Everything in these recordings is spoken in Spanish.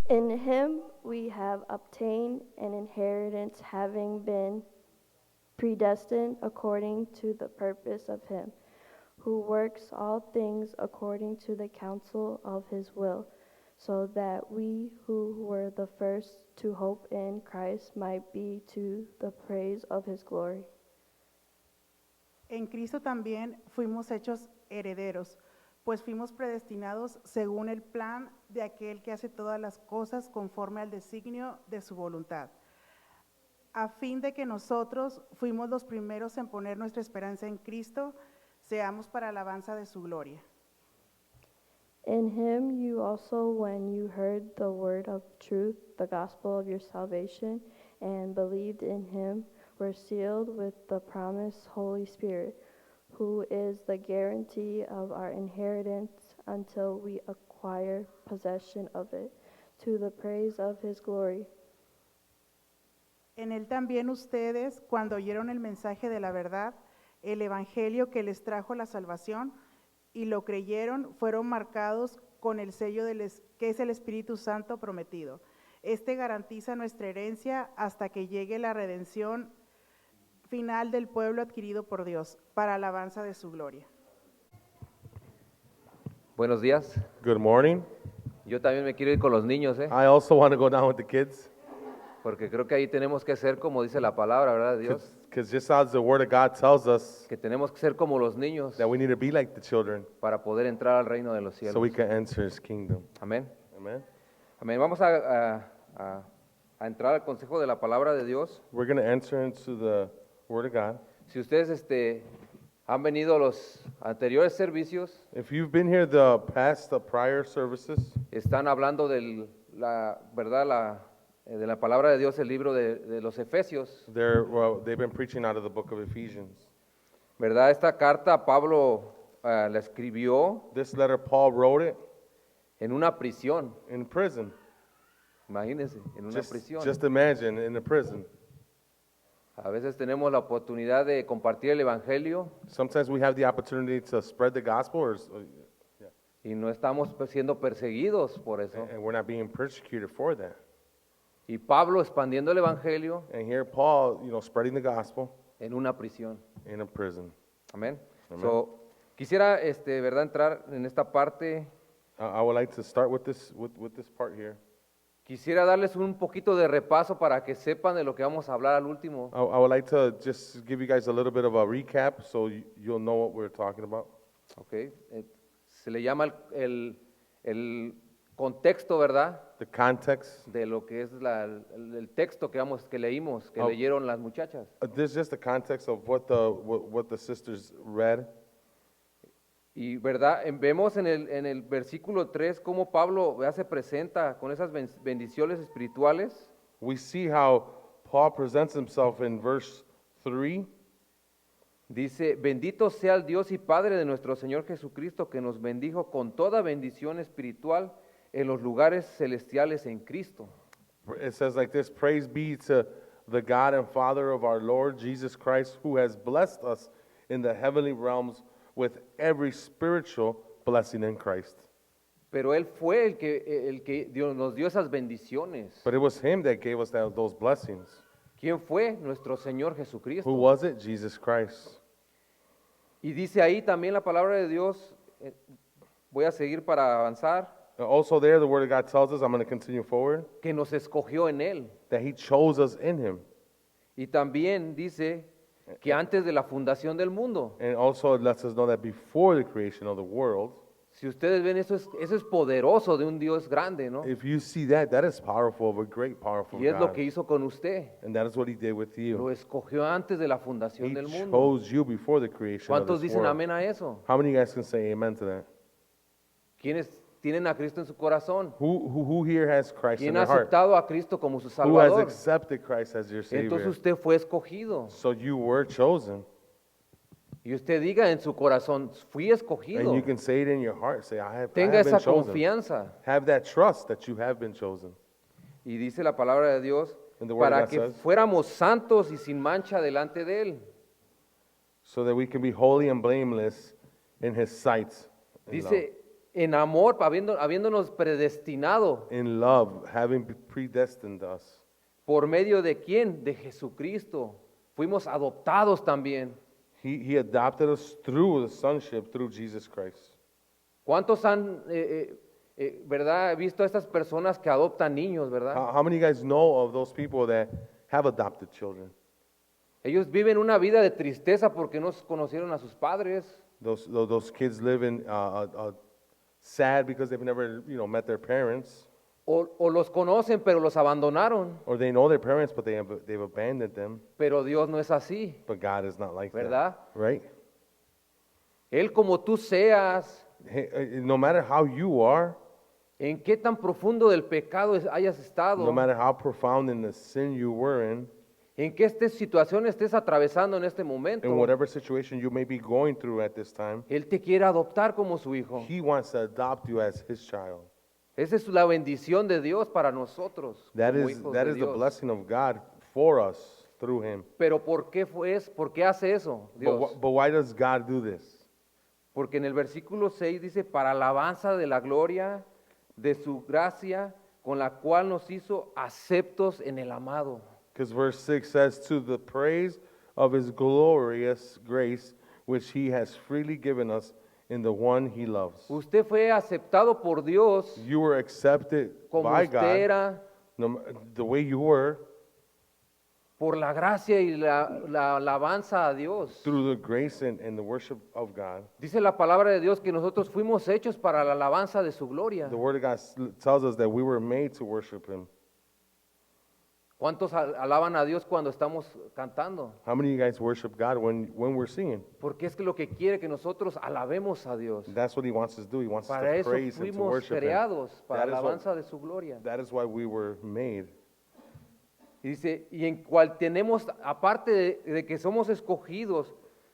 In him we have obtained an inheritance, having been predestined according to the purpose of him, who works all things according to the counsel of his will, so that we who were the first to hope in Christ might be to the praise of his glory. En Cristo también fuimos hechos herederos, pues fuimos predestinados según el plan de aquel que hace todas las cosas conforme al designio de su voluntad, a fin de que nosotros fuimos los primeros en poner nuestra esperanza en Cristo, seamos para alabanza de su gloria. In him you also, when you heard the word of truth, the gospel of your salvation, and believed in him, were sealed with the promised Holy Spirit, who is the guarantee of our inheritance until we acquire possession of it, to the praise of his glory. En él también ustedes, cuando oyeron el mensaje de la verdad, el evangelio que les trajo la salvación, y lo creyeron, fueron marcados con el sello que es el Espíritu Santo prometido. Este garantiza nuestra herencia hasta que llegue la redención final del pueblo adquirido por Dios, para alabanza de su gloria. Buenos días. Good morning. Yo también me quiero ir con los niños, I also want to go down with the kids porque creo que ahí tenemos que ser como dice la palabra, ¿verdad, Dios? because just as the Word of God tells us Que tenemos que ser como los niños that we need to be like the children para poder entrar al reino de los cielos. so we can enter His kingdom. Amén. Amen. Amén. Vamos a entrar al consejo de la palabra de Dios. We're going to enter into the Word of God. Si ustedes han venido a los anteriores servicios, If you've been here the prior services, están hablando de la palabra de Dios, el libro de los Efesios, they've been preaching out of the book of Ephesians. ¿verdad? Esta carta Pablo la escribió This letter, Paul wrote it en una prisión. in prison. Imagínense, en una prisión. Just imagine in a prison. A veces tenemos la oportunidad de compartir el evangelio Sometimes we have the opportunity to spread the gospel, y no estamos siendo perseguidos por eso. and we're not being persecuted for that. Y Pablo expandiendo el evangelio And here, Paul, spreading the gospel en una prisión. in a prison. Amén. Amén. So, quisiera, ¿verdad? Entrar en esta parte. I would like to start with this part here. Quisiera darles un poquito de repaso para que sepan de lo que vamos a hablar al último. I would like to just give you guys a little bit of a recap so you'll know what we're talking about. Okay. Se le llama el contexto, ¿verdad? The context. De lo que es el texto que leímos, que leyeron las muchachas. This is just the context of what the sisters read. Y verdad, vemos en el versículo 3 cómo Pablo ya se presenta con esas bendiciones espirituales. We see how Paul presents himself in verse 3. Dice, bendito sea el Dios y Padre de nuestro Señor Jesucristo, que nos bendijo con toda bendición espiritual en los lugares celestiales en Cristo. It says like this, praise be to the God and Father of our Lord Jesus Christ, who has blessed us in the heavenly realms with every spiritual blessing in Christ. Pero Él fue el que nos dio esas bendiciones. But it was Him that gave us those blessings. ¿Quién fue? Nuestro Señor Jesucristo. Who was it? Jesus Christ. Y dice ahí también la palabra de Dios, voy a seguir para avanzar, Also there, the Word of God tells us, I'm going to continue forward, que nos escogió en Él. that He chose us in Him. Y también dice que antes de la fundación del mundo. And also it lets us know that before the creation of the world, Si ustedes ven, eso es poderoso de un Dios grande, ¿no? if you see that, that is powerful of a great, powerful Y es lo God. que hizo con usted. And that is what He did with Lo you. escogió antes de la fundación He del mundo. chose you before the creation of ¿Cuántos this dicen world. amén a eso? How many of you guys can say amen to that? ¿Quiénes tienen a Cristo en su corazón? Who here has Christ in ¿Quién ha their heart? aceptado a Cristo como su Who has Salvador? accepted Christ as your Entonces Savior? usted fue escogido. So you were chosen. Y usted diga en su corazón, fui escogido. And you can say it in your heart. Say, I have Tenga been esa chosen. confianza. Have that trust that you have been chosen. Y dice la palabra de Dios, And the word of para God que says- fuéramos santos y sin mancha delante de Él. So that we can be holy and blameless in His sight. in love. Dice, en amor, habiéndonos predestinado. in love, having predestined us. ¿Por medio de quién? De Jesucristo. Fuimos adoptados también. He adopted us through the sonship, through Jesus Christ. ¿Cuántos han, verdad, visto a estas personas que adoptan niños, verdad? How many of you guys know of those people that have adopted children? Ellos viven una vida de tristeza porque no conocieron a sus padres. Those kids live in sad because they've never, met their parents, O los conocen pero los abandonaron. or they know their parents, but they've abandoned them. Pero Dios no es así, But God is not like ¿verdad? that, right? Él como tú seas, No matter how you are, en qué tan profundo del pecado hayas estado, no matter how profound in the sin you were en qué situación estés atravesando en este momento, in whatever situation you may be going through at this time, Él te quiere adoptar como su hijo. He wants to adopt you as His child. Esa es la bendición de Dios para nosotros, That como is hijos that de is the Dios. blessing of God for us through Him. Pero ¿por qué hace eso Dios? But why does God do this? Porque en el versículo 6 dice, para alabanza de la gloria de su gracia, con la cual nos hizo aceptos en el amado. Because verse 6 says, to the praise of His glorious grace, which He has freely given us in the one He loves. Usted fue aceptado por Dios You were accepted como by usted God, era, the way you were, por la gracia y la alabanza a Dios. through the grace and the worship of God. Dice la palabra de Dios que nosotros fuimos hechos para la alabanza de su gloria. The Word of God tells us that we were made to worship Him. ¿Cuántos alaban a Dios cuando estamos cantando? How many of you guys worship God when we're singing? Porque es que lo que quiere que nosotros alabemos a Dios. That's what He wants us to do. He wants us Para to eso praise Him, to fuimos worship Him. creados, para That is alabanza what- de su gloria. That is why we were made. Y dice, y en cual tenemos, aparte de que somos escogidos,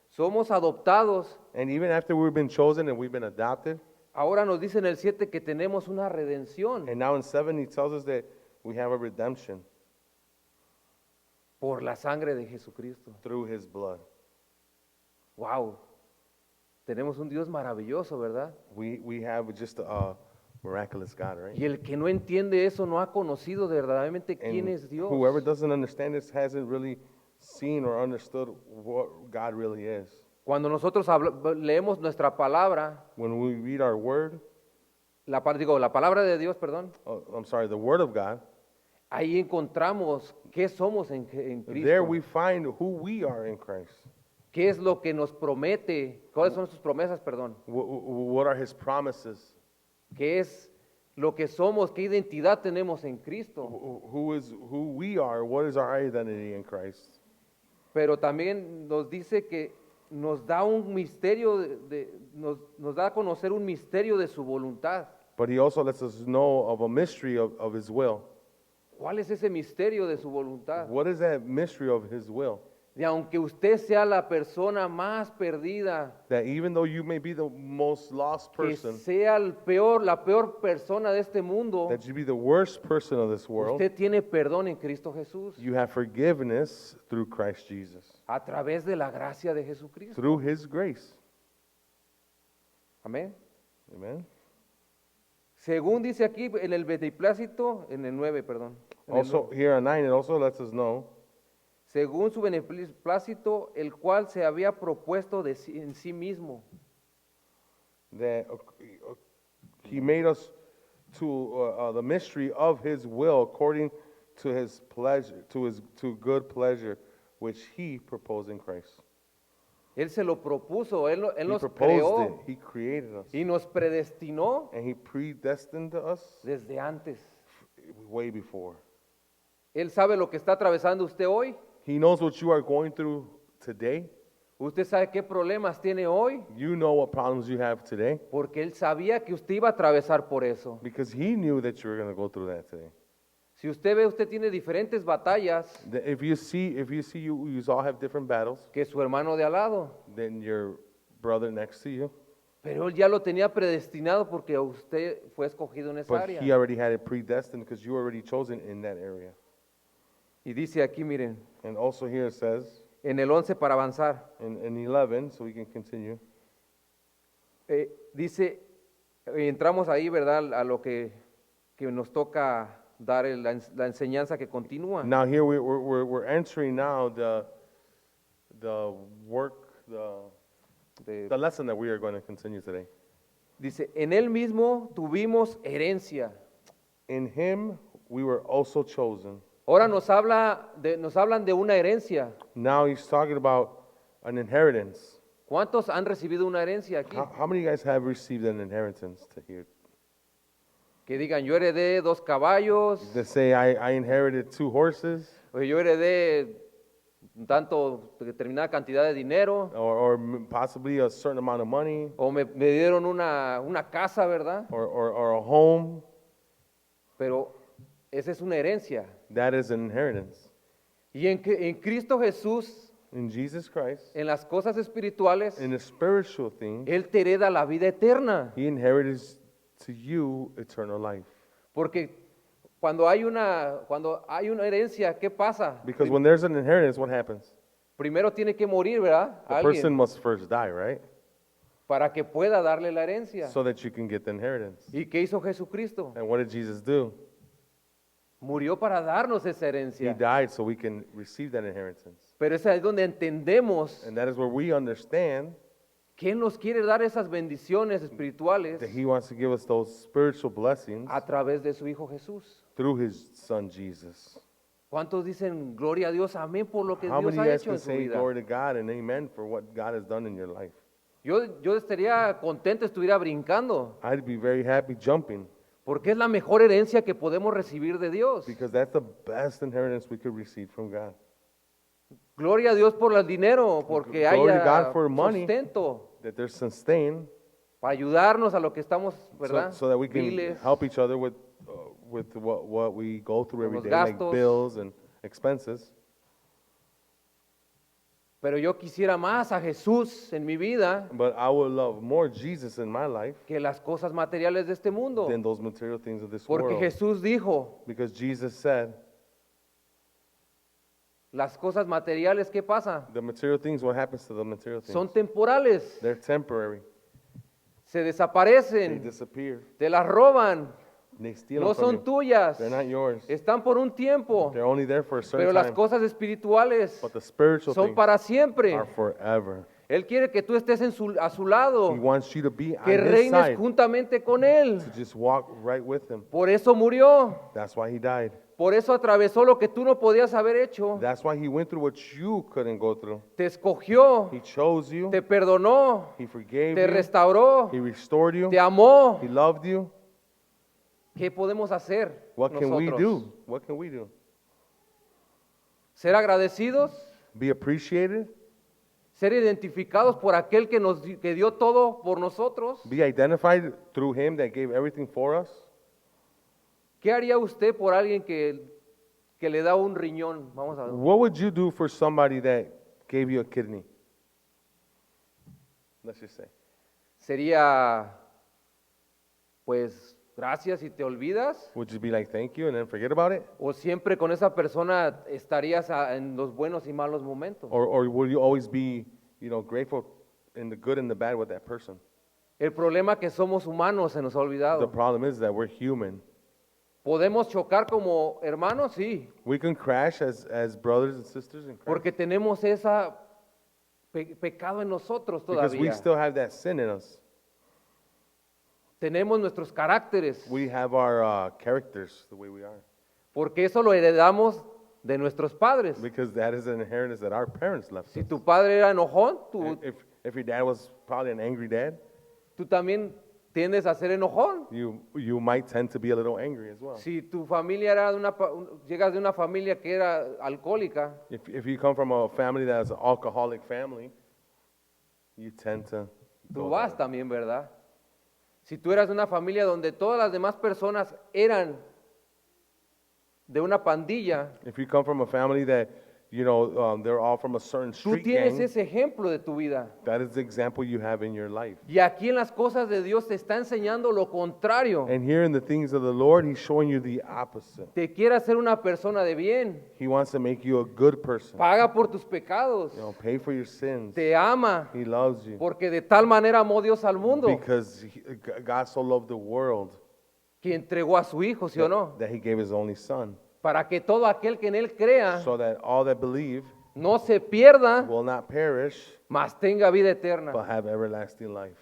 somos adoptados, And even after we've been chosen and we've been adopted, ahora nos dice en el 7 que tenemos una redención and now in 7 He tells us that we have a redemption por la sangre de Jesucristo. through His blood. Wow, tenemos un Dios maravilloso, ¿verdad? We have just a miraculous God, right? Y el que no entiende eso no ha conocido verdaderamente quién And es Dios. whoever doesn't understand this hasn't really seen or understood what God really is. Cuando nosotros leemos nuestra palabra, When we read our word, la palabra de Dios, perdón, the word of God, ahí encontramos qué somos en there Cristo. we find who we are in Christ. ¿Qué es lo que nos promete? ¿Cuáles son sus promesas, perdón? What are His promises? ¿Qué es lo que somos? ¿Qué identidad tenemos en Cristo? Who we are? What is our identity in Christ? Pero también nos dice que nos da un misterio, nos da a conocer un misterio de su voluntad. But He also lets us know of a mystery of His will. ¿Cuál es ese misterio de su voluntad? What is that mystery of His will? De aunque usted sea la persona más perdida, That even though you may be the most lost que person, sea la peor persona de este mundo, that you be the worst person of this world, usted tiene perdón en Cristo Jesús you have forgiveness through Christ Jesus, a través de la gracia de Jesucristo. through His grace. Amén. Amen. Según dice aquí en el beneplácito, en el 9, perdón. en el Also, here on 9, it also lets us know según su beneplácito, el cual se había propuesto en sí mismo. that He made us to the mystery of His will according to His pleasure, to good pleasure, which He proposed in Christ. Él se lo propuso, Él He nos proposed creó it. He created us. y nos predestinó And He predestined us desde antes. way before. Él sabe lo que está atravesando usted hoy. He knows what you are going through today. Usted sabe qué problemas tiene hoy, You know what problems you have today porque Él sabía que usted iba a atravesar por eso. because He knew that you were going to go through that today. Si usted ve, usted tiene diferentes batallas If you see you all have different battles que su hermano de al lado, than your brother next to you, pero Él ya lo tenía predestinado porque usted fue escogido en esa but área. He already had it predestined because you were already chosen in that area. Y dice aquí, miren, And also here it says en el 11 para avanzar, in 11, so we can continue. dice, entramos ahí, ¿verdad? A lo que nos toca dar la enseñanza que continúa. Now here we're entering now the work, De- the lesson that we are going to continue today. dice, en él mismo tuvimos herencia. In him we were also chosen. Ahora nos hablan de una herencia. Now he's talking about an inheritance. ¿Cuántos han recibido una herencia aquí? How many of you guys have received an inheritance to hear? Que digan, yo heredé 2 caballos, They say, I inherited 2 horses, o yo heredé tanto determinada cantidad de dinero, or possibly a certain amount of money, o me dieron una casa, ¿verdad? or a home. Pero esa es una herencia. That is an inheritance. Y en Cristo Jesús, In Jesus Christ, en las cosas espirituales, in the spiritual thing, Él te hereda la vida eterna. he inherited to you eternal life. Porque cuando hay una herencia, ¿qué pasa? Because when there's an inheritance, what happens? Primero tiene que morir, ¿verdad? The Alguien, person must first die, right? para que pueda darle la herencia. So that you can get the inheritance. ¿Y qué hizo Jesucristo? And what did Jesus do? Murió para darnos esa He herencia. died so we can receive that inheritance. Pero esa es donde entendemos And that is where we understand que Él nos quiere dar esas bendiciones espirituales that he wants to give us those spiritual blessings a través de su Hijo Jesús. through his son Jesus. ¿Cuántos dicen gloria a Dios, amén, por lo que How Dios many of ha you guys hecho can en su say vida? glory to God and amen for what God has done in your life? Yo estaría contento, estuviera brincando, I'd be very happy jumping porque es la mejor herencia que podemos recibir de Dios. because that's the best inheritance we could receive from God. Gloria a Dios por el dinero, porque Glory to haya God for money. sustento That there's sustain para ayudarnos a lo que estamos, ¿verdad? so that we can Biles. help each other with what we go through every Los day, like gastos. bills and expenses. Pero yo quisiera más a Jesús en mi vida But I would love more Jesus in my life que las cosas materiales de este mundo. than those material things of this Porque world. Jesús dijo, Because Jesus said, las cosas materiales, ¿qué pasa? the material things, what happens to the material things? Son temporales, They're temporary. se They desaparecen, disappear. te las roban, They steal no them from son you. tuyas, They're not yours. están por un tiempo, They're only there for a pero certain las time. cosas espirituales But the spiritual son things para siempre. are forever. Él quiere que tú estés a su lado, He wants you to be on que his reines side, juntamente con Él. to just walk right with him. Por eso murió, That's why he died. por eso atravesó lo que tú no podías haber hecho. That's why he went through what you couldn't go through. Te escogió, He chose you. te perdonó, He forgave te you. restauró, He restored you. te amó. He loved you. ¿Qué podemos hacer What can we nosotros? do? What can we do? Ser agradecidos, Be appreciated. ser identificados por aquel que dio todo por nosotros. Be identified through him that gave everything for us. ¿Qué haría usted por alguien que le da un riñón? Vamos a ver. What would you do for somebody that gave you a kidney? Let's just say. Sería, pues, gracias y te olvidas. Would you be like, thank you, and then forget about it? ¿O siempre con esa persona estarías en los buenos y malos momentos? Or will you always be, grateful in the good and the bad with that person? El problema que somos humanos se nos ha The olvidado. problem is that we're human. ¿Podemos chocar como hermanos? Sí, We can crash as brothers and sisters in Christ porque tenemos ese pecado en nosotros because we todavía. still have that sin in us. Tenemos nuestros caracteres, We have our characters the way we are porque eso lo heredamos de nuestros padres. because that is an inheritance that our parents left Si us. tu padre era enojón, If your dad was probably an angry dad, tú también tiendes a ser enojón. you might tend to be a little angry as well. Si tu familia era llegas de una familia que era alcohólica, If you come from a family that is an alcoholic family, you tend to tú go vas that way. también, ¿verdad? Si tú eras de una familia donde todas las demás personas eran de una pandilla, If you come from a family that You know, they're all from a certain Tú street tienes gang. ese ejemplo de tu vida. That is the example you have in your life. Y aquí en las cosas de Dios te está enseñando lo contrario. And here in the things of the Lord, He's showing you the opposite. Te quiere hacer una persona de bien. He wants to make you a good person. Paga por tus pecados. You know, pay for your sins. Te ama. He loves you. Porque de tal manera amó Dios al mundo Because God so loved the world que entregó a su Hijo, ¿sí o no? that He gave His only Son. Para que todo aquel que en Él crea So that all that believe no se pierda, will not perish, mas tenga vida eterna. but have everlasting life.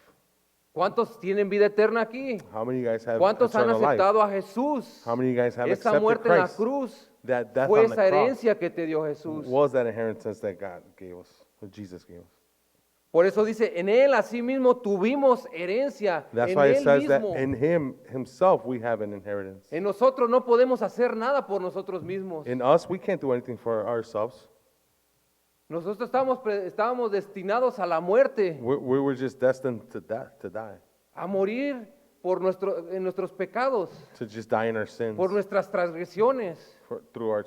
¿Cuántos tienen vida eterna aquí? How many of you guys have ¿Cuántos han eternal life? aceptado a Jesús? How many of you guys have Esa accepted muerte en la Christ? cruz That death fue on the esa cross herencia que te dio Jesús. was that inheritance that God gave us, that Jesus gave us. Por eso dice, en Él asimismo tuvimos herencia, That's en why it Él says that mismo. in Him Himself we have an inheritance. En nosotros no podemos hacer nada por nosotros mismos. In us, we can't do anything for ourselves. Nosotros estábamos destinados a la muerte, We were just destined to die, a morir en nuestros pecados, to just die in our sins, por nuestras transgresiones. through our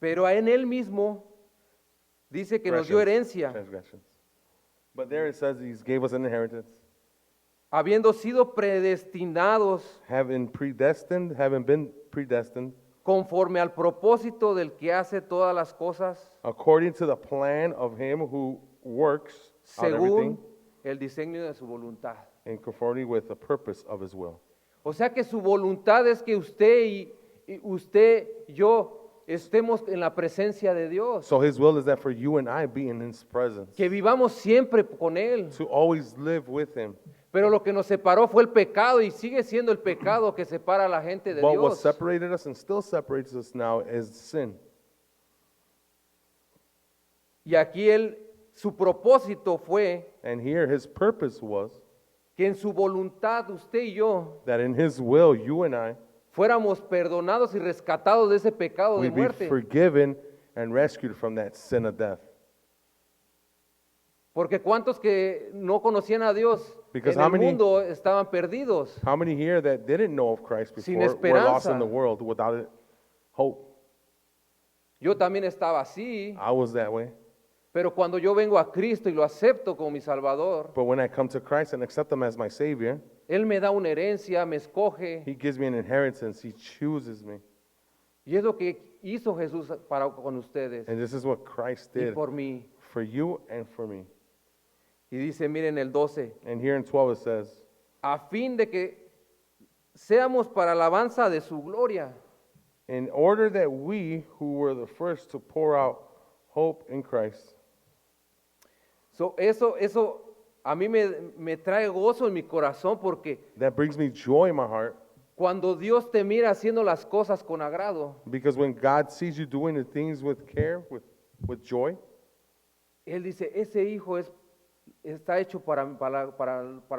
Pero en Él mismo dice que nos dio herencia, transgressions. But there it says He gave us an inheritance, habiendo sido predestinados having been predestined conforme al propósito del que hace todas las cosas, according to the plan of Him who works out everything según el diseño de su voluntad. in conformity with the purpose of His will. O sea que su voluntad es que usted y yo estemos en la presencia de Dios, So His will is that for you and I be in His presence, que vivamos siempre con Él. to always live with Him. Pero lo que nos separó fue el pecado y sigue siendo el pecado que separa a la gente de But what Dios. separated us and still separates us now is sin. Y aquí su propósito fue And here His purpose was que en su voluntad usted y yo that in His will, you and I, fuéramos perdonados y rescatados de ese pecado de we be muerte. forgiven and rescued from that sin of death. Porque cuántos que no conocían a Dios Because en how el many- mundo estaban perdidos. How many here that didn't know of Christ Sin before were lost esperanza. in the world without hope? Yo también estaba así, I was that way. pero cuando yo vengo a Cristo y lo acepto como mi Salvador, But when I come to Christ and accept Him as my Savior, Él me da una herencia, me escoge. He gives me an inheritance. He chooses me. Y es lo que hizo Jesús con ustedes And this is what Christ y did por mí. for you and for me. Y dice, miren el 12, And here in 12 it says, a fin de que seamos para alabanza de su gloria. in order that we who were the first to pour out hope in Christ. So, eso a mí me trae gozo en mi corazón porque That brings me joy in my heart cuando Dios te mira haciendo las cosas con agrado, because when God sees you doing the things with care, with joy, Él dice, ese hijo está hecho para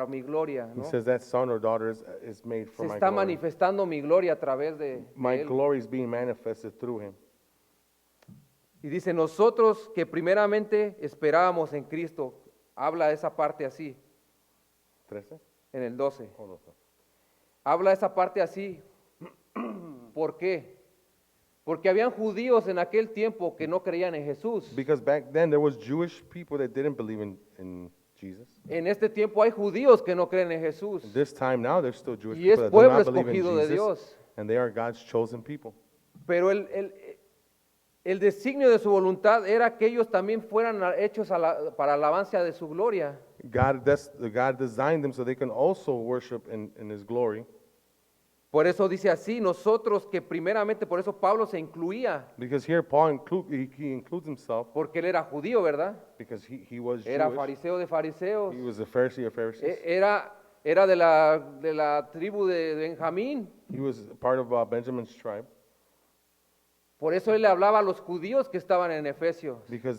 mi gloria, He ¿no? says that son or daughter is made for Se my está glory. manifestando mi gloria a través de My él. glory is being manifested through Him. Y dice, nosotros que primeramente esperábamos en Cristo, habla esa parte así, 13? en el 12. Hold on. Habla esa parte así. ¿Por qué? Porque habían judíos en aquel tiempo que no creían en Jesús. Because back then there was Jewish people that didn't believe in Jesus. En este tiempo hay judíos que no creen en Jesús. This time now there's still Jewish Y people es that do pueblo not believe in escogido de Jesus, Dios. and they are God's chosen people. Pero el designio de su voluntad era que ellos también fueran hechos para alabanza de su gloria. God designed them so they can also worship in His glory. Por eso dice así, nosotros que primeramente, por eso Pablo se incluía, Because here Paul he includes himself porque él era judío, ¿verdad? because he was Era Jewish. fariseo de fariseos. He was a Pharisee of Pharisees. Era de la tribu de Benjamín. He was part of Benjamin's tribe. Por eso él le hablaba a los judíos que estaban en Efesios. Because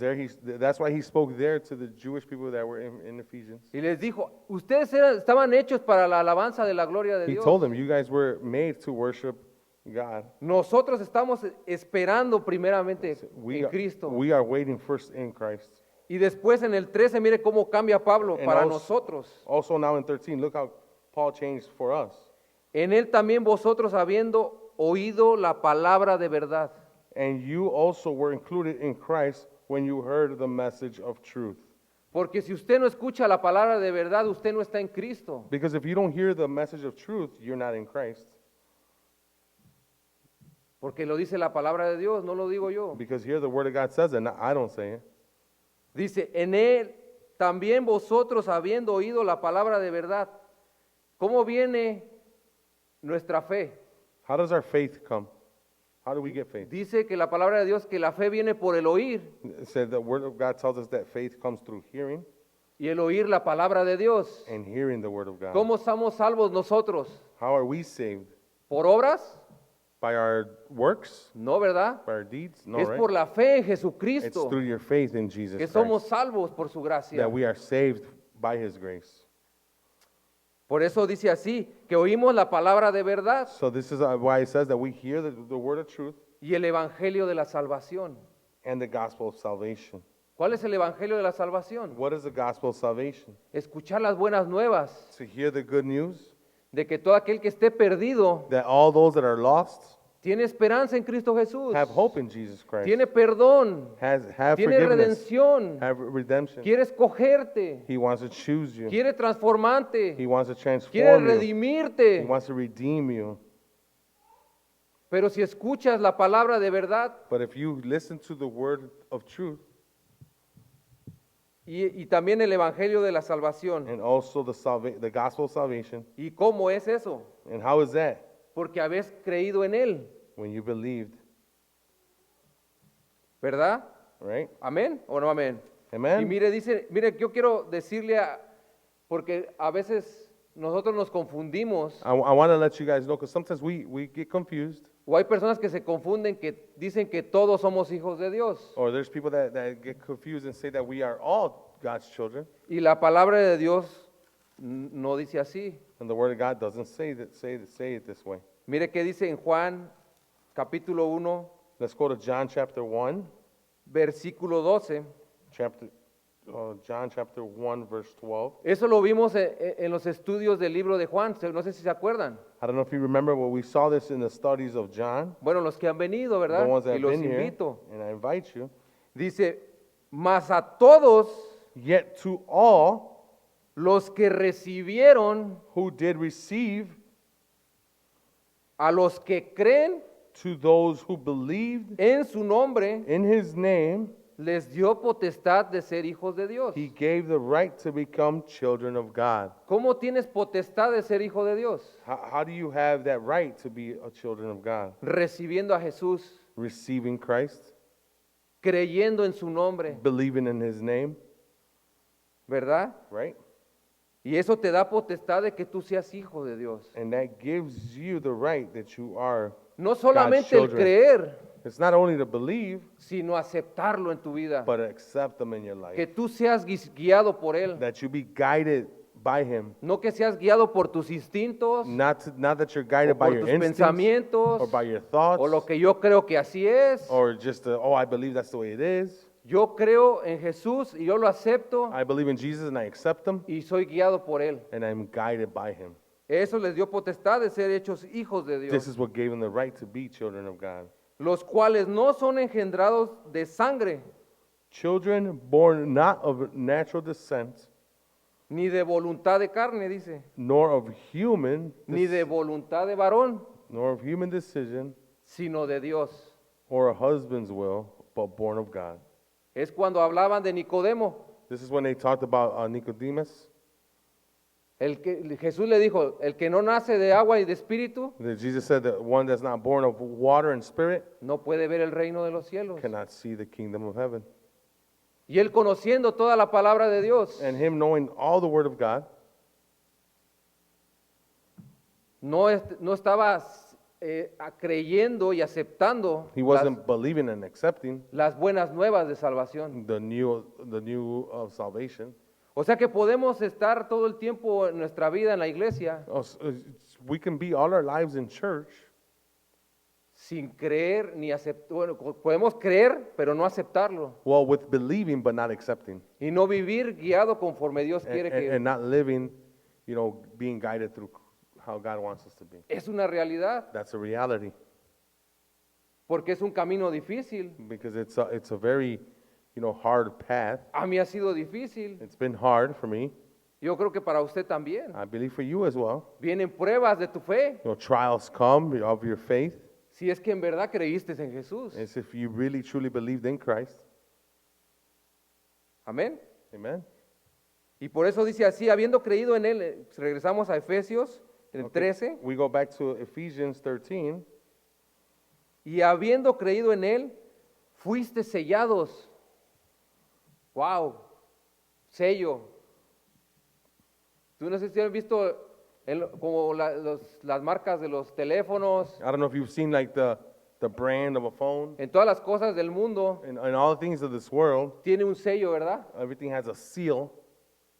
that's why he spoke there to the Jewish people that were in Ephesians. Y les dijo, ustedes estaban hechos para la alabanza de la gloria de He Dios. told them, you guys were made to worship God. Nosotros estamos esperando primeramente We en Cristo. are waiting first in Christ. Y después en el 13, mire cómo cambia Pablo And para also- nosotros. Also now in 13, look how Paul changed for us. En él también vosotros habiendo oído la palabra de verdad. And you also were included in Christ when you heard the message of truth. Porque si usted no escucha la palabra de verdad, usted no está en Cristo. Because if you don't hear the message of truth, you're not in Christ. Porque lo dice la palabra de Dios, no lo digo yo. Because here the Word of God says it, I don't say it. Dice, en él también vosotros habiendo oído la palabra de verdad. ¿Cómo viene nuestra fe? How does our faith come? How do we get faith? Dice que la palabra de Dios que la fe viene por el oír It said the Word of God tells us that faith comes through hearing y el oír la palabra de Dios. and hearing the Word of God. ¿Cómo somos salvos nosotros? How are we saved? ¿Por obras? By our works? No, ¿verdad? By our deeds? No, Es right? por la fe en It's Jesucristo through your faith in Jesus que somos Christ salvos por su gracia. that we are saved by His grace. Por eso dice así, que oímos la palabra de verdad So this is why it says that we hear the word of truth y el evangelio de la salvación. and the gospel of salvation. ¿Cuál es el evangelio de la salvación? What is the gospel of salvation? Escuchar las buenas nuevas To hear the good news de que todo aquel que esté perdido that all those that are lost tiene esperanza en Cristo Jesús, have hope in Jesus Christ, tiene perdón, have tiene forgiveness, redención, have redemption. quiere escogerte, He wants to choose you. quiere transformarte, He wants to quiere transform you. He redimirte. wants to redeem you. Pero si escuchas la palabra de verdad But if you listen to the word of truth y también el evangelio de la salvación, and also the gospel of salvation, ¿y cómo es eso? and how is that? Porque habéis creído en Él, When you believed, ¿verdad? right? ¿Amén o no amén? Y Amen? mire, yo quiero decirle, porque a veces nosotros nos confundimos, I want to let you guys know because sometimes we get confused, o hay personas que se confunden que dicen que todos somos hijos de Dios. or there's people that get confused and say that we are all God's children, Y la palabra de Dios no dice así. and the word of God doesn't say it this way. Mire qué dice en Juan capítulo 1, Let's go to John chapter 1, versículo 12. John chapter 1, verse 12. Eso lo vimos en los estudios del libro de Juan, no sé si se acuerdan. I don't know if you remember, but we saw this in the studies of John, Bueno, los que han venido, the ¿verdad? ones that Y have los been here, invito. and I invite you. Dice, mas a todos Yet to all los que recibieron, who did receive, a los que creen to those who believed en su nombre, in his name, les dio potestad de ser hijos de Dios. he gave the right to become children of God. ¿Cómo tienes potestad de ser hijo de Dios? How do you have that right to be a children of God? Recibiendo a Jesús, Receiving Christ, creyendo en su nombre, believing in his name, ¿verdad? right? Y eso te da potestad de que tú seas hijo de Dios. And that gives you the right that you are. No solamente el children. creer, It's not only to believe, sino aceptarlo en tu vida. but accept them in your Que life. tú seas guiado por Él. That you be guided by him. No que seas guiado por tus instintos, Not that you're o guided by por your tus instincts pensamientos, or by your thoughts o lo que yo creo que así es. or just, I believe that's the way it is. Yo creo en Jesús y yo lo acepto I believe in Jesus and I accept him y soy guiado por Él. and I'm guided by him. Eso les dio potestad de ser hechos hijos de This Dios, is what gave them the right to be children of God. los cuales no son engendrados de sangre, Children born not of natural descent, ni de voluntad de carne, dice, nor of human, ni de voluntad de varón, nor of human decision, sino de Dios. or a husband's will, but born of God. Es cuando hablaban de Nicodemo. This is when they talked about Nicodemus. Jesús le dijo, el que no nace de agua y de espíritu, That Jesus said that one that's not born of water and spirit no puede ver el reino de los cielos. cannot see the kingdom of heaven. Y él conociendo toda la palabra de Dios, And him knowing all the word of God, no estaba creyendo y aceptando he wasn't believing and accepting las buenas nuevas de salvación. the new of salvation. O sea que podemos estar todo el tiempo en nuestra vida en la iglesia We can be all our lives in church sin creer ni aceptar. Bueno, podemos creer, pero no aceptarlo. well with believing but not accepting Y no vivir guiado conforme Dios quiere que. and not living, being guided through how God wants us to be. Es una realidad. That's a reality. porque es un camino difícil. because it's a very, hard path. A mí ha sido difícil. It's been hard for me. Yo creo que para usted también. I believe for you as well. Vienen pruebas de tu fe. Trials come of your faith. Si es que en verdad creíste en Jesús. It's if you really truly believed in Christ. Amén. Amen. Y por eso dice así, habiendo creído en Él, regresamos a Efesios, en el Okay, 13, we go back to Ephesians 13. y habiendo creído en Él, fuiste sellados. Wow, sello. Tú no sé si has visto como las marcas de los teléfonos, I don't know if you've seen like the brand of a phone. en todas las cosas del mundo, In all the things of this world, tiene un sello, ¿verdad? everything has a seal.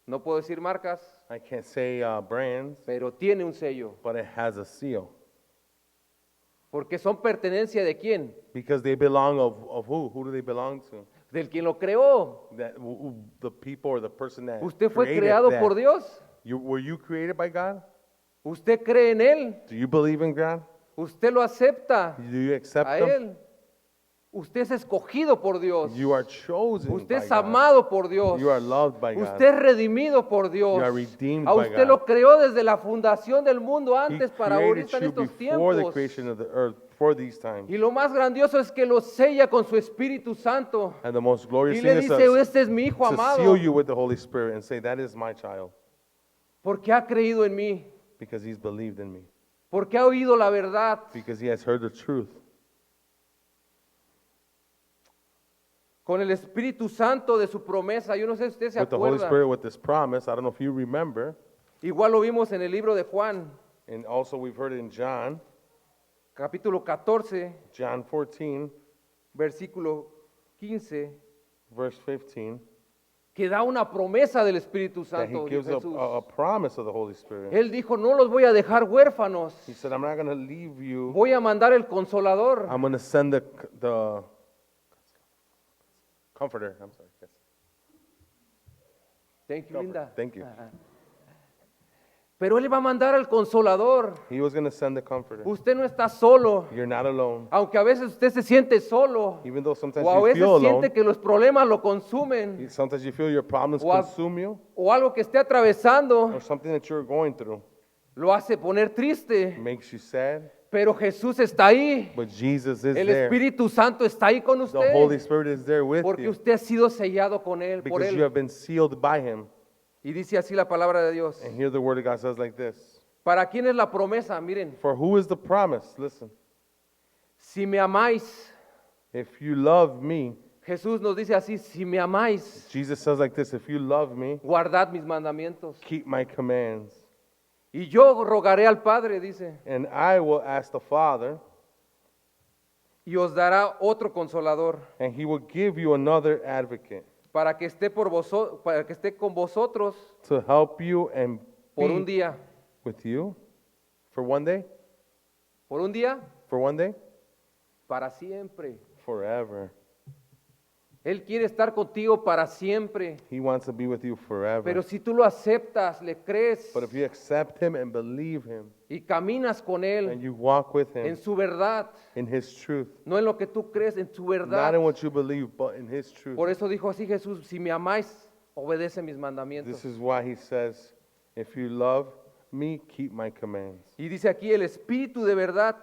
No puedo decir marcas, I can't say brands, pero tiene un sello. but it has a seal. Porque son pertenencia de quién? Because they belong of who? Who do they belong to? Del quien lo creó. The people or the person that Usted fue created creado that. por Dios. Were you created by God? Usted cree en Él. Do you believe in God? Usted lo acepta Do you accept a Him? Él. Usted es escogido por Dios. You are chosen Usted by es God. amado por Dios. You are loved by God. Usted es redimido por Dios. You are redeemed A by usted God. lo creó desde la fundación del mundo He antes para created ahorita en you estos before the tiempos. creation of the earth, for these times. Y lo más grandioso es que lo sella con su Espíritu Santo. And the most glorious Y thing le is dice, este es mi hijo to amado, seal you with the Holy Spirit and say, that is my child, porque ha creído en mí, because he's believed in me, porque ha oído la verdad. because he has heard the truth. Con el Espíritu Santo de su promesa. Yo no sé si usted se With the Holy acuerda. Spirit, with this promise, I don't know if you remember, Igual lo vimos en el libro de Juan, and also we've heard it in John, capítulo 14, John 14, versículo 15, verse 15, que da una promesa del Espíritu that he Santo de gives Jesús. a promise of the Holy Spirit. Él dijo, no los voy a dejar huérfanos, He said, I'm not going to leave you. voy a mandar el Consolador. I'm going to send the Comforter. I'm sorry. Yes. Thank you, Comforter. Linda. Thank you. Pero Él va a mandar al Consolador. He was going to send the Comforter. Usted no está solo, You're not alone. aunque a veces usted se siente solo, Even though sometimes o a you veces feel siente alone, que los problemas lo consumen, sometimes you feel your problems O a- consume you, o algo que esté atravesando or something that you're going through lo hace poner triste. makes you sad, Pero Jesús está ahí. but Jesus is El there. Espíritu Santo está ahí con The Holy usted. Spirit is there with Porque you usted ha sido sellado con Él, por because you Él. have been sealed by Him. Y dice así la palabra de Dios. And here the Word of God says like this. ¿Para quién es la promesa? Miren, For who is the promise? Listen. si me amáis, If you love me, Jesús nos dice así, si me amáis, Jesus says like this, if you love me, guardad mis mandamientos. keep my commands. Y yo rogaré al Padre, dice, And I will ask the Father, y os dará otro consolador, and He will give you another advocate para que esté para que esté con vosotros to help you and por un be día. with you for one day, Por un día, for one day, para siempre. forever. Él quiere estar contigo para siempre. He wants to be with you forever. Pero si tú lo aceptas, le crees But if you accept Him and believe Him, y caminas con and Él you walk with en Him su verdad, in His truth, no en lo que tú crees, en su not verdad. in what you believe, but in His truth. Por eso dijo así Jesús, si me amáis, obedece mis mandamientos. This is why He says, if you love me, keep my commands. Y dice aquí el Espíritu de verdad,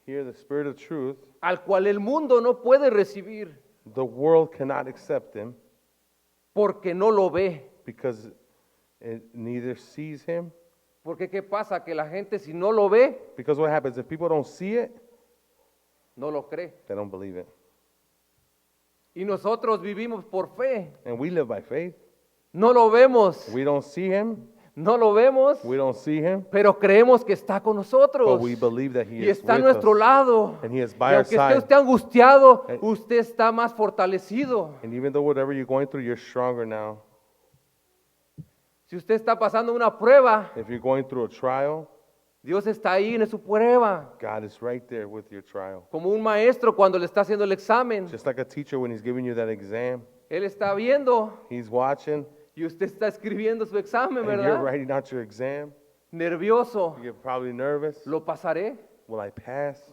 Here, the Spirit of truth, al cual el mundo no puede recibir the world cannot accept Him porque no lo ve. because it neither sees Him. Porque ¿qué pasa? Que la gente si no lo ve, Because what happens, if people don't see it, no lo cree. they don't believe it. Y nosotros vivimos por fe. And we live by faith. No lo vemos, We don't see Him. no lo vemos, We don't see Him. pero creemos que está con nosotros. But we believe that He Y is está a with nuestro us. lado. And He is Y by our aunque esté side. usted angustiado, And- usted está más fortalecido. And even though whatever you're going through, you're stronger now. Si usted está pasando una prueba, If you're going through a trial, Dios está ahí en su prueba. God is right there with your trial. Como un maestro cuando le está haciendo el examen. Just like a teacher when he's giving you that exam, Él está viendo he's watching, y usted está escribiendo su examen, and you're ¿verdad? writing out your exam. Nervioso. You're probably nervous. Lo pasaré. Will I pass?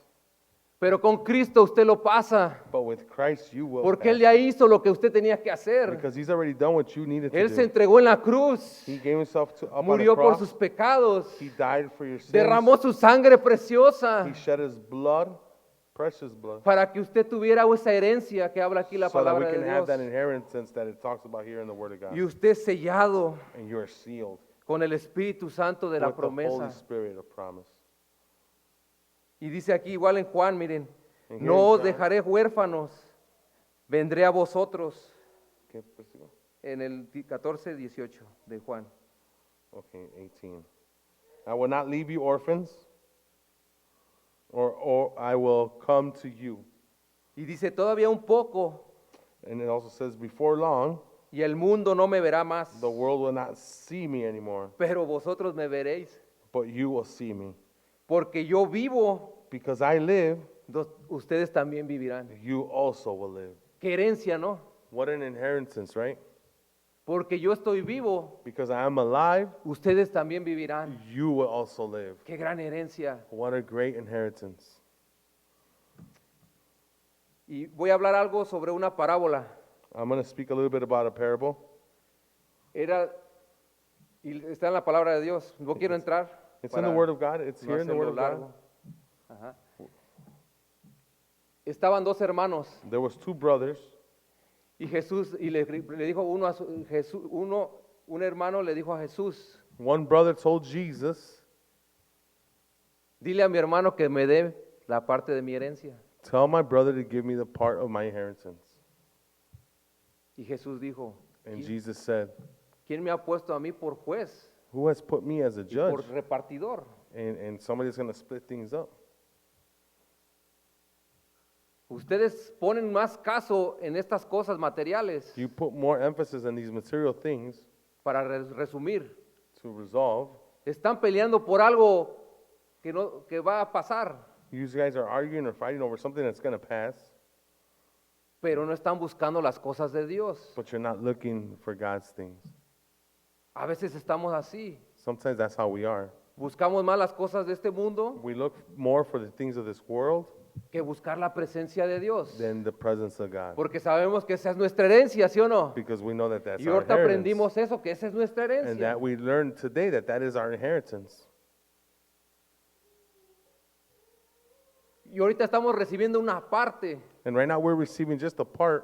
Pero con Cristo usted lo pasa, But with Christ, you will porque Él pass ya it. hizo lo que usted tenía que hacer. Because He's already done what you needed to Él se do. entregó en la cruz, He gave Himself up on the murió por cross. sus pecados, He died for your sins. derramó su sangre preciosa He shed His blood, precious blood, para que usted tuviera esa herencia que habla aquí la so that we palabra can de have Dios. that inheritance that it talks about here in the Word of God. Y usted sellado And you are sealed con el Espíritu Santo de la with the Holy promesa. Spirit of promise. Y dice aquí igual en Juan, miren, And here no in os John- dejaré huérfanos, vendré a vosotros. ¿Qué versículo? En el 14, 18 de Juan. Okay, 18. I will not leave you orphans, or I will come to you. Y dice todavía un poco And it also says, before long, y el mundo no me verá más, the world will not see me anymore, pero vosotros me veréis, but you will see me. porque yo vivo, Because I live, ustedes también vivirán. you also will live. Qué herencia, ¿no? What an inheritance, right? Porque yo estoy vivo, Because I am alive, ustedes también vivirán. you will also live. Qué gran herencia. What a great inheritance. Y voy a hablar algo sobre una parábola. I'm going to speak a little bit about a parable. Era, y está en la palabra de Dios. No quiero entrar. It's in the para Word of God. It's no here in the Word hacerlo of largo. God. Ajá. Estaban dos hermanos There was two brothers, y Jesús y le dijo uno a Jesús, un hermano le dijo a Jesús, one brother told Jesus, dile a mi hermano que me dé la parte de mi herencia. tell my brother to give me the part of my inheritance. Y Jesús dijo, And Jesus said, ¿quién me ha puesto a mí por juez who has put me as a y judge? por repartidor? And somebody's going to split things up. Ustedes ponen más caso en estas cosas materiales. You put more emphasis on these material things Para resumir, to resolve. están peleando por algo que va a pasar, You guys are arguing or fighting over something that's going to pass, pero no están buscando las cosas de Dios. but you're not looking for God's things. A veces estamos así. Sometimes that's how we are. Buscamos más las cosas de este mundo We look more for the things of this world que buscar la presencia de Dios. than the presence of God. Porque sabemos que esa es nuestra herencia, ¿sí o no? Because we know that that's Y our ahorita inheritance. aprendimos eso, que esa es nuestra And herencia. that we learned today that that is our inheritance. Y ahorita estamos recibiendo una parte, And right now we're receiving just a part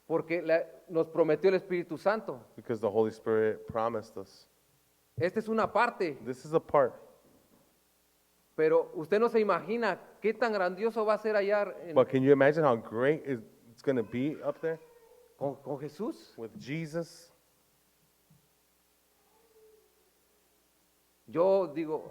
porque nos prometió el Espíritu Santo. because the Holy Spirit promised us. Esta es una parte, This is a part. pero usted no se imagina qué tan grandioso va a ser allá But can you imagine how great it's going to be up there con Jesús. with Jesus? Yo digo,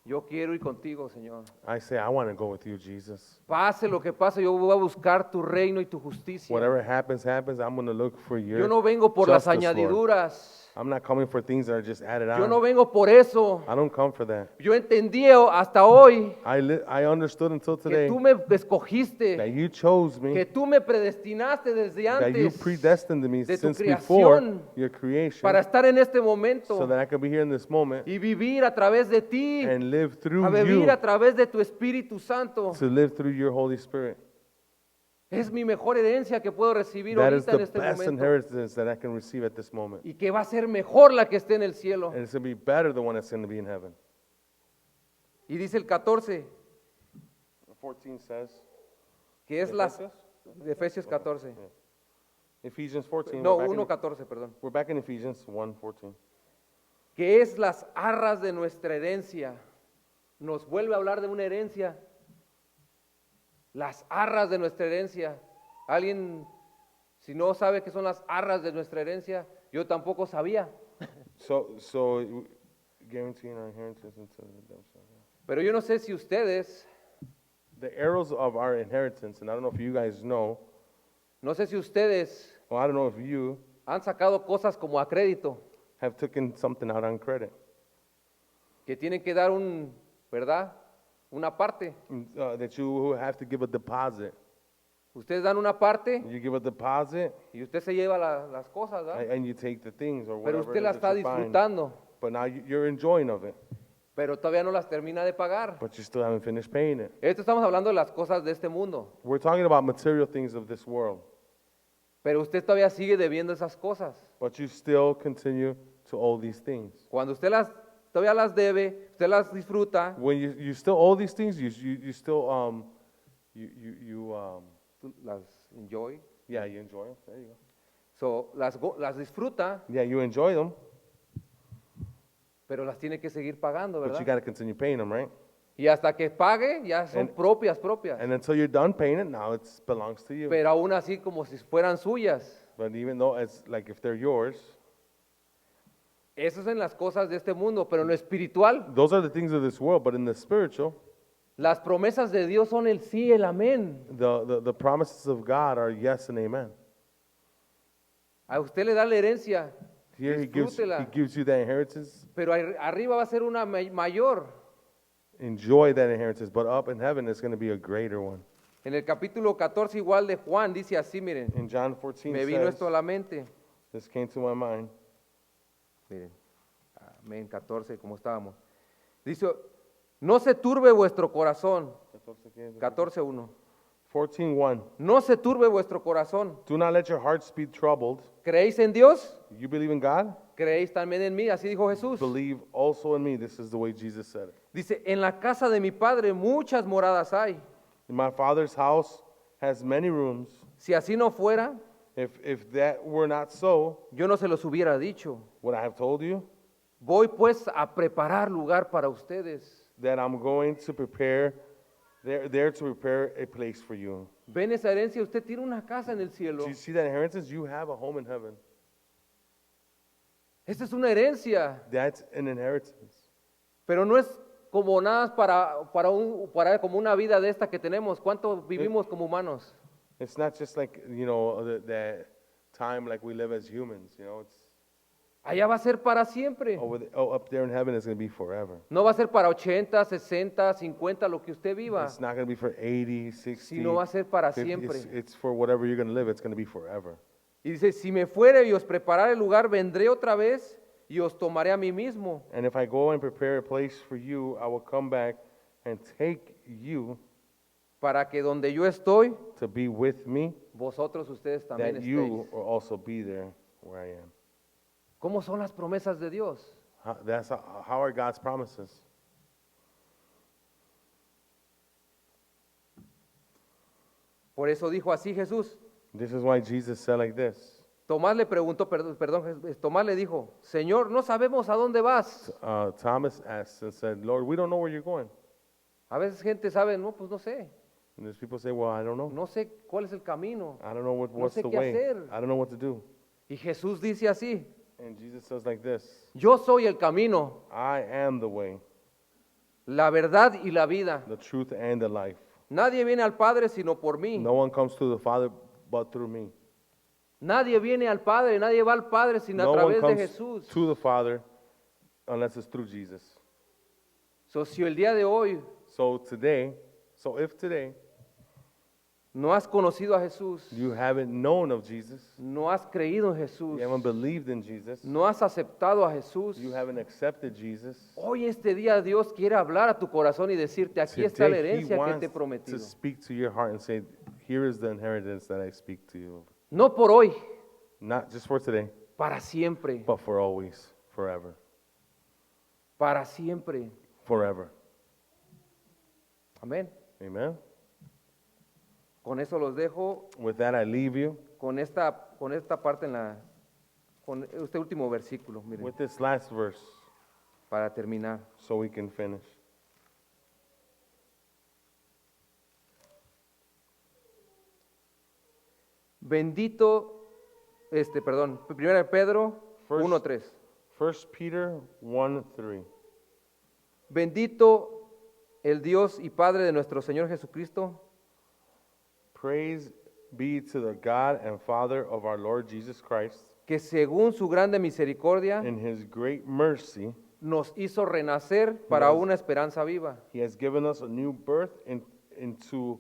yo quiero ir contigo, Señor. I say, I want to go with you, Jesus. Pase lo que pase, yo voy a buscar tu reino y tu justicia. Whatever happens, happens. I'm going to look for your Yo no vengo por las justice, Lord. añadiduras. I'm not coming for things that are just added Yo no on. vengo por eso. I don't come for that. Yo entendí hasta hoy I understood until que today tú me that escogiste, you chose me, que tú me predestinaste desde that you antes predestined me de tu since before creación your creation, para estar en este so momento that I could be here in this moment y vivir a través de ti, and live through a vivir you, a través de tu Espíritu Santo. to live through your Holy Spirit. Es mi mejor herencia que puedo recibir That is ahorita en the este best momento inheritance that I can receive at this moment. y que va a ser mejor la que esté en el cielo. And it's going to be better than one that's going to be in heaven. Y dice el 14, 14 says, que es las de Efesios 14. Ephesians 14. No, we're, back in, 1:14, perdón. we're back in Ephesians 1:14. Que es las arras de nuestra herencia. Nos vuelve a hablar de una herencia. Las arras de nuestra herencia. Alguien, si no sabe qué son las arras de nuestra herencia, yo tampoco sabía. So guaranteeing our inheritance until the redemption. Pero yo no sé si ustedes, The arrows of our inheritance, and I don't know if you guys know, no sé si ustedes well, I don't know if you han sacado cosas como a crédito, have taken something out on credit, que tienen que dar ¿verdad? Una parte. that you have to give a deposit. Ustedes dan una parte You give a deposit, y usted se lleva las cosas, ¿verdad? and you take the things or Pero whatever usted it la is that está you're buying. disfrutando. But now you're enjoying of it. pero todavía no las termina de pagar. but you still haven't finished paying it. Esto estamos hablando de las cosas de este mundo, We're talking about material things of this world, pero usted todavía sigue debiendo esas cosas. but you still continue to owe these things. Cuando usted todavía las debe, usted las disfruta, When you still owe these things, you still tú las enjoy, yeah, you enjoy them. There you go. so, las disfruta, Yeah, you enjoy them, pero las tiene que seguir pagando, but you ¿verdad? got to continue paying them, right? Y hasta que pague, ya son And- propias. And until you're done paying it, now it belongs to you. Pero aún así como si fueran suyas. But even though it's like if they're yours, Eso es en las cosas de este mundo, pero en lo espiritual, those are the things of this world. But in the spiritual, las promesas de Dios son el sí, el amén. the promises of God are yes and amen. A usted le da la herencia, Here he disfrútela, gives you that inheritance. pero arriba va a ser una mayor. Enjoy that inheritance. But up in heaven, it's going to be a greater one. En el capítulo 14 igual de Juan dice así, miren, In John 14 me vino says, esto a la mente. this came to my mind. Miren, amén, 14 como estábamos. Dice, no se turbe vuestro corazón. 14:1. 14:1. No se turbe vuestro corazón. Do not let your hearts be troubled. ¿Creéis en Dios? You believe in God? ¿Creéis también en mí? Así dijo Jesús. Believe also in me. This is the way Jesus said it. Dice, en la casa de mi padre muchas moradas hay. My Father's house has many rooms. Si así no fuera, If that were not so, yo no se los hubiera dicho. would I have told you Voy pues a preparar lugar para ustedes. that I'm going to prepare, there to prepare a place for you? Ven esa herencia, usted tiene una casa en el cielo. Do you see that inheritance? You have a home in heaven. Esta es una herencia, That's an inheritance. pero no es como nada para como una vida de esta que tenemos. ¿Cuánto vivimos como humanos? It's not just like, that time like we live as humans, it's Allá va a ser para siempre. up there in heaven it's going to be forever. No va a ser para 80, 60, 50, lo que usted viva, It's not going to be for 80, 60. sino va a ser para 50. siempre. It's for whatever you're going to live. It's going to be forever. Y dice, si me fuere y os preparare el lugar, vendré otra vez y os tomaré a mí mismo, And if I go and prepare a place for you, I will come back and take you para que donde yo estoy, to be with me, vosotros ustedes también that you estéis. will also be there where I am. ¿Cómo son las promesas de Dios? That's how are God's promises. Por eso dijo así Jesús. This is why Jesus said like this. Tomás le preguntó, Tomás le dijo, Señor, no sabemos a dónde vas. Thomas asked and said, Lord, we don't know where you're going. A veces gente sabe, no, pues no sé. And there's people say, well, I don't know. No sé cuál es el camino. I don't know No what's sé the qué way. hacer. I don't know what to do. Y Jesús dice así, And Jesus says like this, yo soy el camino, I am the way, la verdad y la vida. the truth, and the life. Nadie viene al Padre sino por mí. No one comes to the Father but through me. Nadie viene al Padre, nadie va al Padre sino No a one través de comes Jesús. to the Father unless it's through Jesus. So, si el día de hoy So if today no has conocido a Jesús, you haven't known of Jesus, no has creído en Jesús, you haven't believed in Jesus, no has aceptado a Jesús, you haven't accepted Jesus, hoy este día Dios quiere hablar a tu corazón y decirte, aquí está la today He herencia que wants te he to prometido. speak to your heart and say, here is the inheritance that I speak to you. No por hoy, Not just for today, para siempre, but for always, forever, para siempre. forever. Amén. Amen. Con eso los dejo, With that, I leave you con esta parte con este último versículo, miren, with this last verse para terminar. so we can finish. Bendito, primera de Pedro First- 1:3. 1 Peter 1:3. Bendito el Dios y Padre de nuestro Señor Jesucristo, Praise be to the God and Father of our Lord Jesus Christ. que según su grande misericordia In his great mercy, nos hizo renacer para una esperanza viva, he has given us a new birth into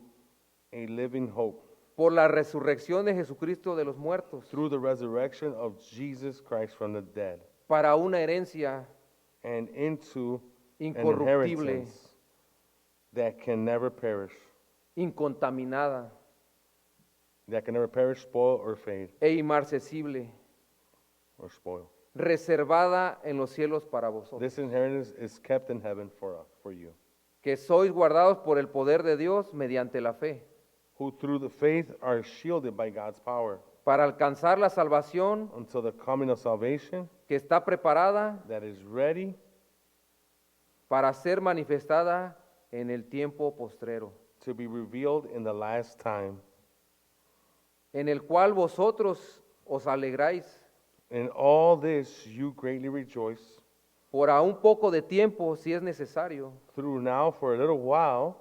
a living hope por la resurrección de Jesucristo de los muertos, through the resurrection of Jesus Christ from the dead, para una herencia and into an incorruptible, inheritance that can never perish, incontaminada spoil, or fade, e inmarcesible, or spoil. reservada en los cielos para vosotros, This inheritance is kept in heaven for you, que sois guardados por el poder de Dios mediante la fe, who through the faith are shielded by God's power para alcanzar la salvación until the coming of salvation que está preparada that is ready para ser manifestada en el tiempo postrero, to be revealed in the last time. en el cual vosotros os alegráis In all this you greatly rejoice, por aún poco de tiempo, si es necesario, through now for a little while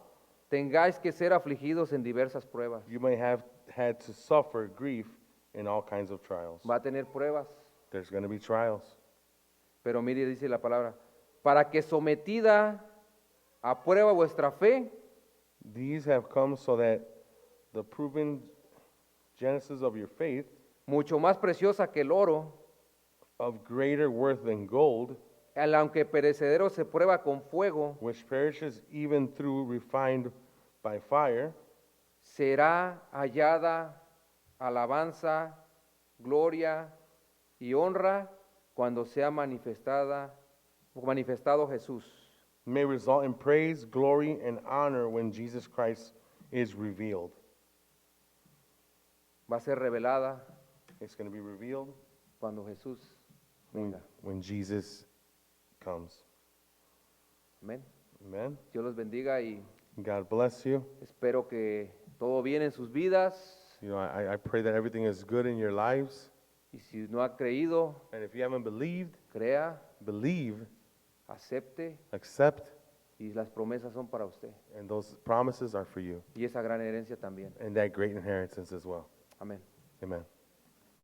tengáis que ser afligidos en diversas pruebas. you may have had to suffer grief in all kinds of trials. Va a tener pruebas, There's going to be trials. pero mire, dice la palabra, para que sometida a prueba vuestra fe, These have come so that the proven genesis of your faith, mucho más preciosa que el oro, of greater worth than gold, el aunque perecedero se prueba con fuego, which perishes even through refined by fire, será hallada alabanza, gloria y honra cuando sea manifestado Jesús. may result in praise, glory, and honor when Jesus Christ is revealed. Va a ser revelada It's going to be revealed cuando Jesús when, venga. when Jesus comes. Amén. Amen. Dios los bendiga y God bless you. espero que todo bien en sus vidas. You know, I pray that everything is good in your lives. Y si no ha creído, And if you haven't believed, crea, believe, acepte accept, y las promesas son para usted. and those promises are for you. Y esa gran herencia también. And that great inheritance as well. Amén. Amen.